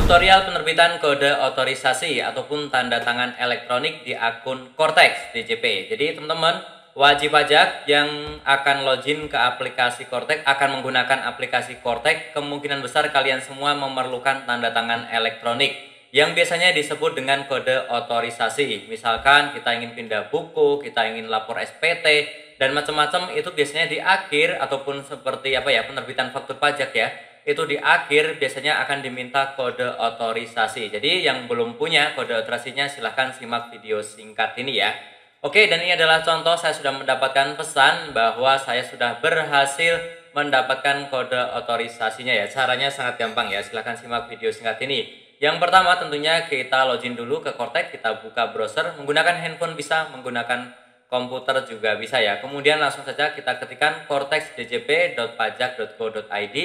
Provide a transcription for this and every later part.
Tutorial penerbitan kode otorisasi ataupun tanda tangan elektronik di akun Cortex DJP. Jadi teman-teman, wajib pajak yang akan login ke aplikasi Cortex akan menggunakan aplikasi Cortex, kemungkinan besar kalian semua memerlukan tanda tangan elektronik yang biasanya disebut dengan kode otorisasi. Misalkan kita ingin pindah buku, kita ingin lapor SPT dan macam-macam, itu biasanya di akhir ataupun seperti penerbitan faktur pajak ya. Itu di akhir biasanya akan diminta kode otorisasi. Jadi yang belum punya kode otorisasinya silahkan simak video singkat ini ya. Oke, dan ini adalah contoh saya sudah mendapatkan pesan bahwa saya sudah berhasil mendapatkan kode otorisasinya ya. Caranya sangat gampang ya, silahkan simak video singkat ini. Yang pertama tentunya kita login dulu ke Cortex, kita buka browser, menggunakan handphone bisa, menggunakan komputer juga bisa ya. Kemudian langsung saja kita ketikkan cortexdjp.pajak.go.id.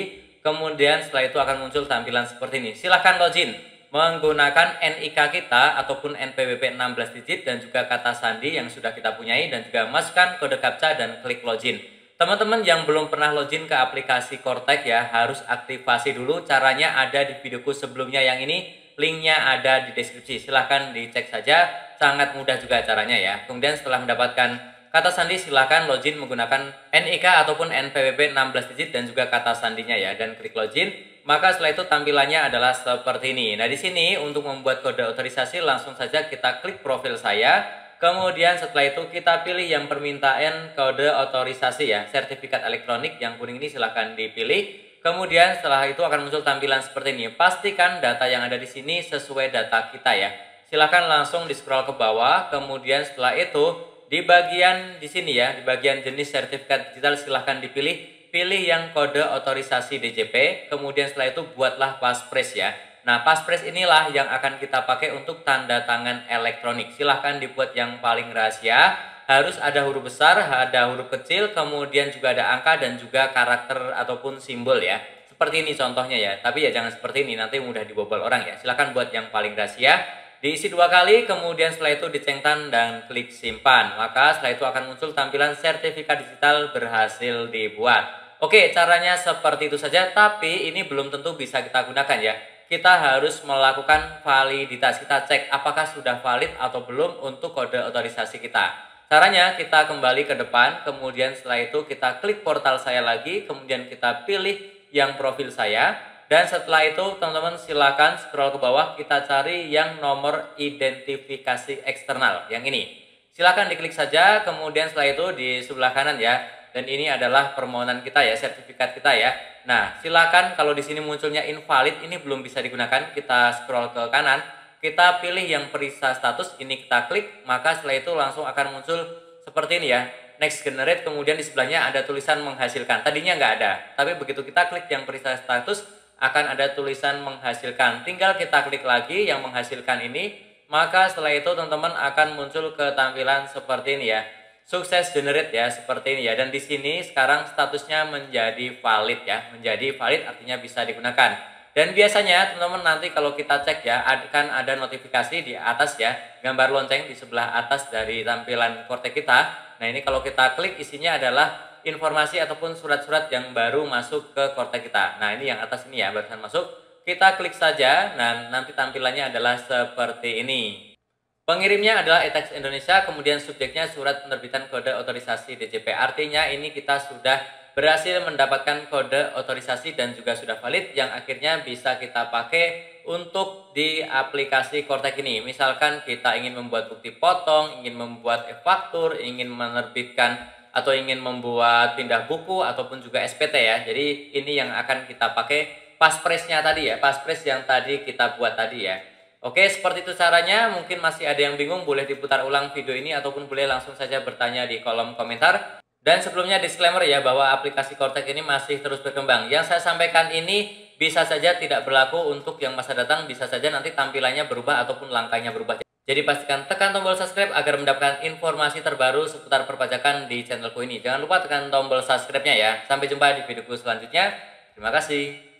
Kemudian setelah itu akan muncul tampilan seperti ini. Silahkan login menggunakan NIK kita ataupun NPWP 16 digit dan juga kata sandi yang sudah kita punyai, dan juga masukkan kode captcha dan klik login. Teman-teman yang belum pernah login ke aplikasi Cortex ya, harus aktifasi dulu. Caranya ada di videoku sebelumnya yang ini, linknya ada di deskripsi. Silahkan dicek saja, sangat mudah juga caranya ya. Kemudian setelah mendapatkan kata sandi, silahkan login menggunakan NIK ataupun NPWP 16 digit dan juga kata sandinya ya, dan klik login. Maka setelah itu tampilannya adalah seperti ini. Nah, di sini untuk membuat kode otorisasi langsung saja kita klik profil saya. Kemudian setelah itu kita pilih yang permintaan kode otorisasi ya, sertifikat elektronik yang kuning ini silahkan dipilih. Kemudian setelah itu akan muncul tampilan seperti ini. Pastikan data yang ada di sini sesuai data kita ya. Silahkan langsung di scroll ke bawah. Kemudian setelah itu di bagian di sini ya, di bagian jenis sertifikat digital silahkan dipilih, pilih yang kode otorisasi DJP. Kemudian setelah itu buatlah passphrase ya. Nah, passphrase inilah yang akan kita pakai untuk tanda tangan elektronik. Silahkan dibuat yang paling rahasia, harus ada huruf besar, ada huruf kecil, kemudian juga ada angka dan juga karakter ataupun simbol ya. Seperti ini contohnya ya, tapi ya jangan seperti ini, nanti mudah dibobol orang ya. Silahkan buat yang paling rahasia. Diisi 2 kali, kemudian setelah itu dicentang dan klik simpan. Maka setelah itu akan muncul tampilan sertifikat digital berhasil dibuat. Oke, caranya seperti itu saja, tapi ini belum tentu bisa kita gunakan ya. Kita harus melakukan validitas, kita cek apakah sudah valid atau belum untuk kode otorisasi kita. Caranya kita kembali ke depan, kemudian setelah itu kita klik portal saya lagi, kemudian kita pilih yang profil saya. Dan setelah itu teman-teman silakan scroll ke bawah, kita cari yang nomor identifikasi eksternal yang ini. Silakan diklik saja, kemudian setelah itu di sebelah kanan ya. Dan ini adalah permohonan kita ya, sertifikat kita ya. Nah, silakan kalau di sini munculnya invalid, ini belum bisa digunakan. Kita scroll ke kanan, kita pilih yang periksa status, ini kita klik, maka setelah itu langsung akan muncul seperti ini ya. Next generate, kemudian di sebelahnya ada tulisan menghasilkan. Tadinya nggak ada, tapi begitu kita klik yang periksa status akan ada tulisan menghasilkan. Tinggal kita klik lagi yang menghasilkan ini, maka setelah itu teman-teman akan muncul ke tampilan seperti ini ya. Sukses generate ya, seperti ini ya. Dan di sini sekarang statusnya menjadi valid ya. Menjadi valid artinya bisa digunakan. Dan biasanya teman-teman nanti kalau kita cek ya, akan ada notifikasi di atas ya, gambar lonceng di sebelah atas dari tampilan Cortex kita. Nah, ini kalau kita klik isinya adalah informasi ataupun surat-surat yang baru masuk ke Cortex kita. Nah, ini yang atas ini ya, barusan masuk. Kita klik saja, nah nanti tampilannya adalah seperti ini. Pengirimnya adalah e-tax Indonesia, kemudian subjeknya surat penerbitan kode otorisasi DJP. Artinya ini kita sudah berhasil mendapatkan kode otorisasi dan juga sudah valid, yang akhirnya bisa kita pakai untuk di aplikasi Cortex ini. Misalkan kita ingin membuat bukti potong, ingin membuat e-faktur, ingin menerbitkan atau ingin membuat pindah buku ataupun juga SPT ya. Jadi ini yang akan kita pakai passphrase-nya tadi ya, passphrase yang tadi kita buat tadi ya. Oke, seperti itu caranya. Mungkin masih ada yang bingung, boleh diputar ulang video ini ataupun boleh langsung saja bertanya di kolom komentar. Dan sebelumnya disclaimer ya, bahwa aplikasi Cortex ini masih terus berkembang. Yang saya sampaikan ini bisa saja tidak berlaku untuk yang masa datang, bisa saja nanti tampilannya berubah ataupun langkahnya berubah. Jadi pastikan tekan tombol subscribe agar mendapatkan informasi terbaru seputar perpajakan di channelku ini. Jangan lupa tekan tombol subscribe-nya ya. Sampai jumpa di videoku selanjutnya. Terima kasih.